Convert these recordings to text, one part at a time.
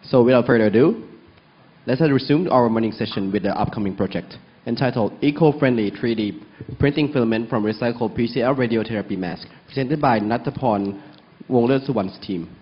So without further ado, let's resume our morning session with the upcoming project entitled Eco-Friendly 3D Printing Filament from Recycled PCR Radiotherapy Mask, presented by Ms.Natthaporn Wonglertsuwan's team.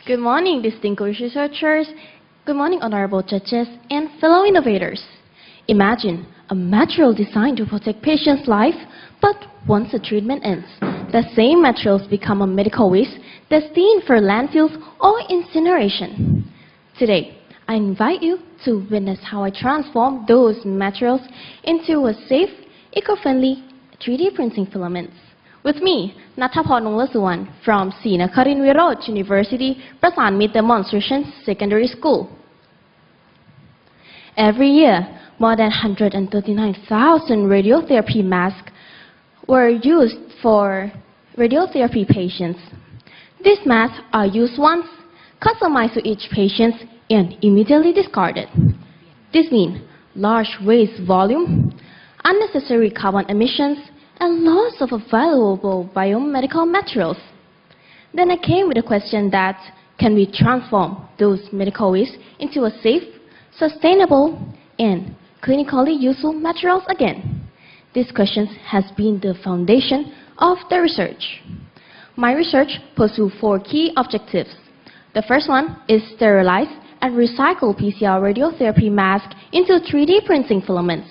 Good morning, distinguished researchers. Good morning, honorable judges and fellow innovators. Imagine a material designed to protect patients' life, but once the treatment ends, the same materials become a medical waste destined for landfills or incineration. Today, I invite you to witness how I transform those materials into a safe, eco-friendly 3D printing filaments. With me, Ms.Natthaporn Wonglertsuwan from Srinakharinwirot University, Prasarnmit Demonstration Secondary School. Every year, more than 139,000 radiotherapy masks were used for radiotherapy patients. These masks are used once, customized to each patient, and immediately discarded. This means large waste volume, unnecessary carbon emissions, and loss of valuable biomedical materials. Then I came with a question that, can we transform those medical waste into a safe, sustainable, and clinically useful materials again? This question has been the foundation of the research. My research pursues 4 key objectives. The first one is sterilize and recycle PCR radiotherapy mask into 3D printing filaments.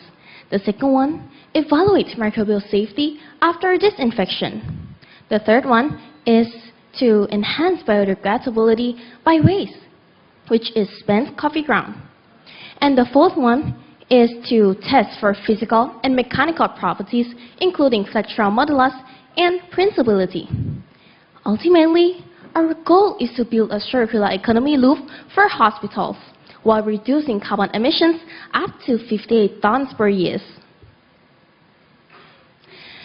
The second one, evaluate microbial safety after disinfection. The third one is to enhance biodegradability by waste, which is spent coffee ground. And the fourth one is to test for physical and mechanical properties, including flexural modulus and printability. Ultimately, our goal is to build a circular economy loop for hospitals while reducing carbon emissions up to 58 tons per year.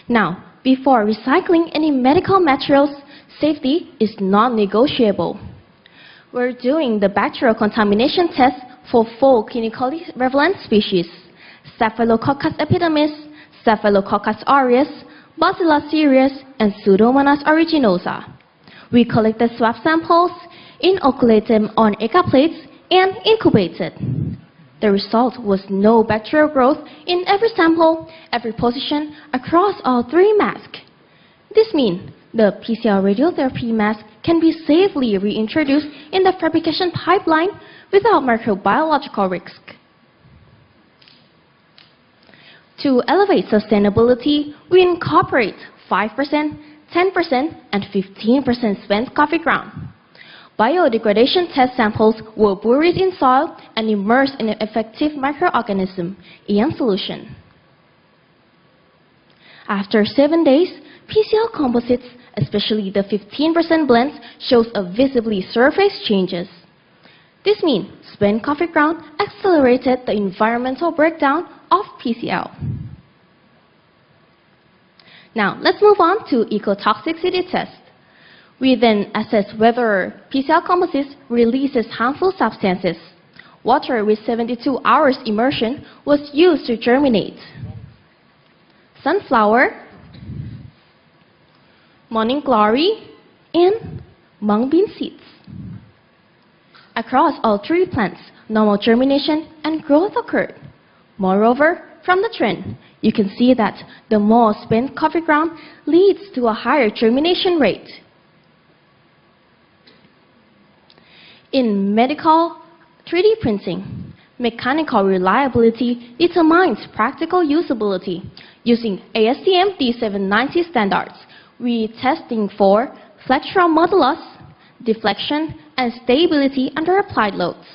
Now, before recycling any medical materials, safety is non-negotiable. We're doing the bacterial contamination test for 4 clinically relevant species: Staphylococcus epidermis, Staphylococcus aureus, Bacillus cereus, and Pseudomonas aeruginosa. We collected swab samples, inoculated them on agar plates, and incubated. The result was no bacterial growth in every sample, every position, across all 3 masks. This means the PCR radiotherapy mask can be safely reintroduced in the fabrication pipeline without microbiological risk. To elevate sustainability, we incorporate 5%, 10%, and 15% spent coffee ground. Biodegradation test samples were buried in soil and immersed in an effective microorganism in solution. After 7 days, PCR composites, especially the 15% blends, shows a visibly surface changes. This means spent coffee ground accelerated the environmental breakdown of PCl. Now, let's move on to ecotoxicity test. We then assess whether PCR composites releases harmful substances. Water with 72 hours immersion was used to germinate. Sunflower, morning glory, and mung bean seeds. Across all 3 plants, normal germination and growth occurred. Moreover, from the trend, you can see that the more spent coffee ground leads to a higher germination rate. In medical 3D printing, mechanical reliability determines practical usability. Using ASTM D790 standards, we testing for flexural modulus, deflection, and stability under applied loads.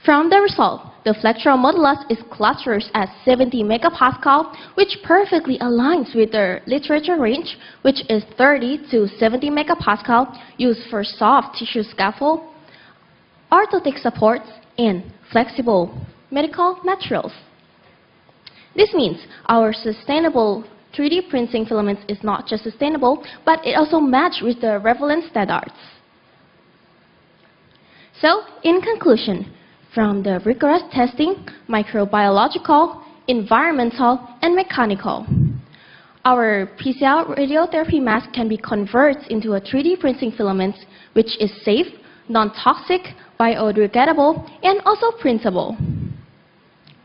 From the result, the flexural modulus is clustered at 70 megapascal, which perfectly aligns with the literature range, which is 30 to 70 megapascal, used for soft tissue scaffold, orthotic supports, and flexible medical materials. This means our sustainable 3D printing filaments is not just sustainable, but it also matches with the relevant standards. So, in conclusion, from the rigorous testing, microbiological, environmental, and mechanical, our PCR radiotherapy mask can be converted into a 3D printing filament which is safe, non-toxic, biodegradable, and also printable.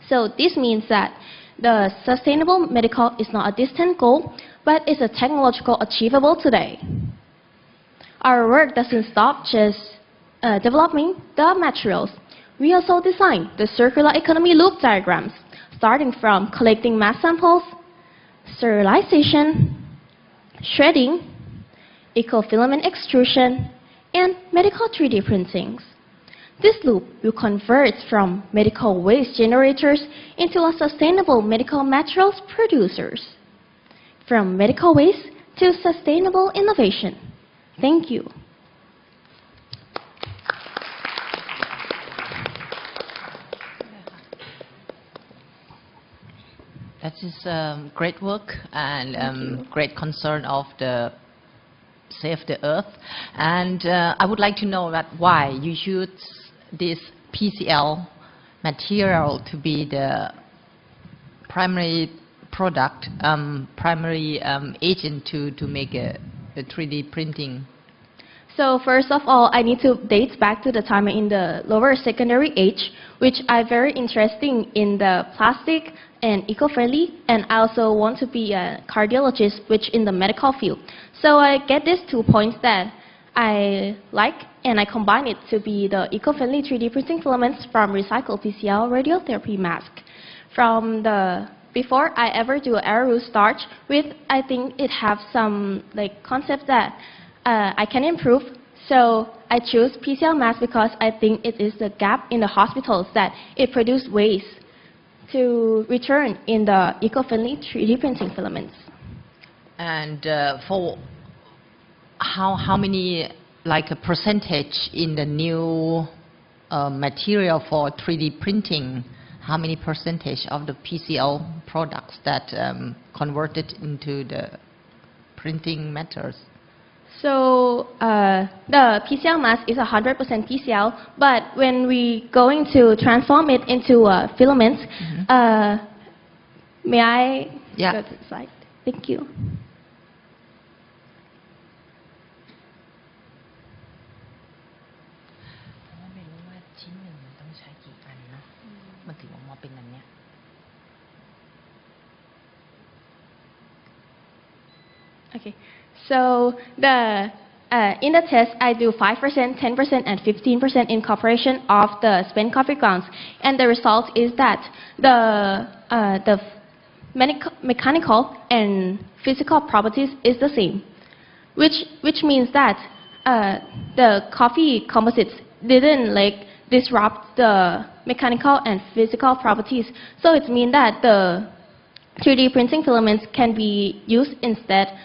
So this means that the sustainable medical is not a distant goal, but is a technological achievable today. Our work doesn't stop just developing the materials. We also design the circular economy loop diagrams, starting from collecting mass samples, sterilization, shredding, eco-filament extrusion, and medical 3D printings. This loop will convert from medical waste generators into a sustainable medical materials producers. From medical waste to sustainable innovation. Thank you. That is great work and great concern of the save the earth. And I would like to know that why you choose this PCL material to be the primary product, primary agent to make a 3D printing. So first of all, I need to date back to the time in the lower secondary age, which I'm very interested in the plastic and eco-friendly, and I also want to be a cardiologist, which in the medical field. So I get these 2 points that I like, and I combine it to be the eco-friendly 3D printing filaments from recycled PCL radiotherapy mask. From the before I ever do arrow starch with, I think it have some concept that I can improve. So I choose PCL mask because I think it is the gap in the hospitals that it produces waste to return in the eco-friendly 3D printing filaments. And for how many, like a percentage in the new material for 3D printing, how many percentage of the PCL products that converted into the printing methods? So the PCL mask is 100% PCL, but when we going to transform it into filaments, may I go to the slide? Thank you. Okay, so in the test, I do 5%, 10%, and 15% incorporation of the spent coffee grounds, and the result is that the mechanical and physical properties is the same, which means that the coffee composites didn't disrupt the mechanical and physical properties. So it means that the 3D printing filaments can be used instead.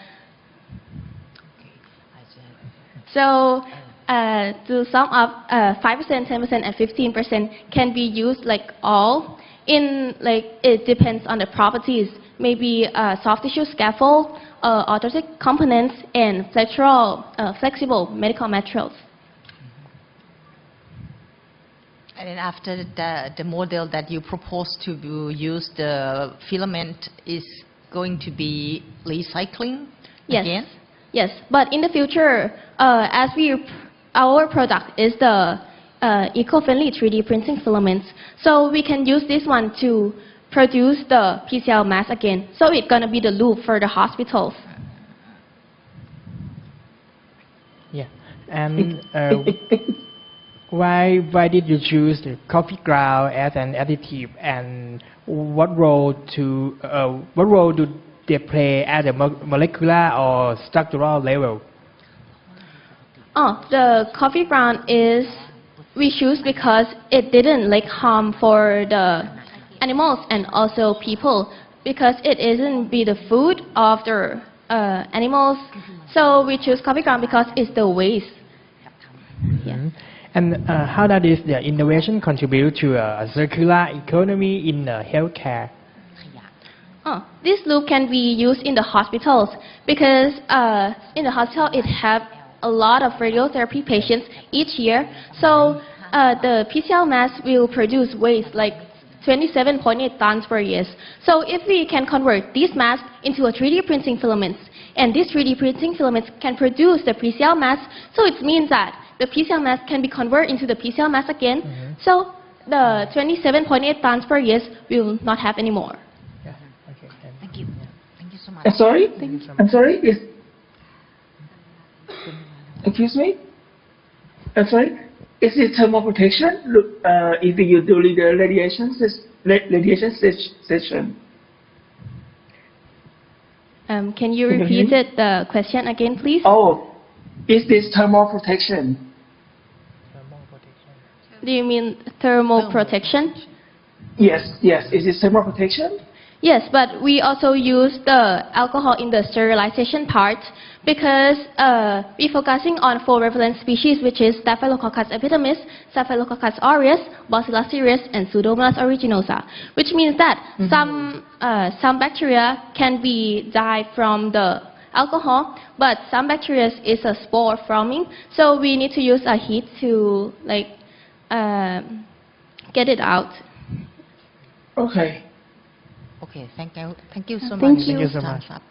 So to sum up, 5%, 10%, and 15% can be used all in it depends on the properties. Maybe soft tissue scaffold, orthotic components, and flexible medical materials. And then after the model that you propose to use, the filament is going to be recycling again? Yes, but in the future, as our product is the eco-friendly 3D printing filaments, so we can use this one to produce the PCL mask again. So it's going to be the loop for the hospitals. Yeah, and why did you choose the coffee ground as an additive, and what role do they play at a molecular or structural level? The coffee ground is we choose because it didn't harm for the animals and also people, because it isn't be the food of the animals. So we choose coffee ground because it's the waste. Yeah. And how does the innovation contribute to a circular economy in healthcare? This loop can be used in the hospitals because in the hospital it have a lot of radiotherapy patients each year. So the PCR mask will produce waste like 27.8 tons per year. So if we can convert these masks into a 3D printing filaments, and this 3D printing filaments can produce the PCR mask, so it means that the PCR mask can be converted into the PCR mask again. So the 27.8 tons per year will not have any more. Yeah. Okay. Thank you. Thank you so much. Sorry? Thank you so much. I'm sorry? Excuse me? I'm sorry? Is it thermal protection if you do the radiation session? Can you Can you repeat hear the question again, please? Oh, is this thermal protection? Do you mean thermal protection? Yes, yes. Is it thermal protection? Yes, but we also use the alcohol in the sterilization part because we're focusing on 4 reference species, which is Staphylococcus epidermis, Staphylococcus aureus, Bacillus cereus, and Pseudomonas aeruginosa, which means that some bacteria can be died from the alcohol, but some bacteria is a spore forming, so we need to use a heat to get it out. Okay. Okay, thank you so Thank much. you. Thank you so much. Time's up.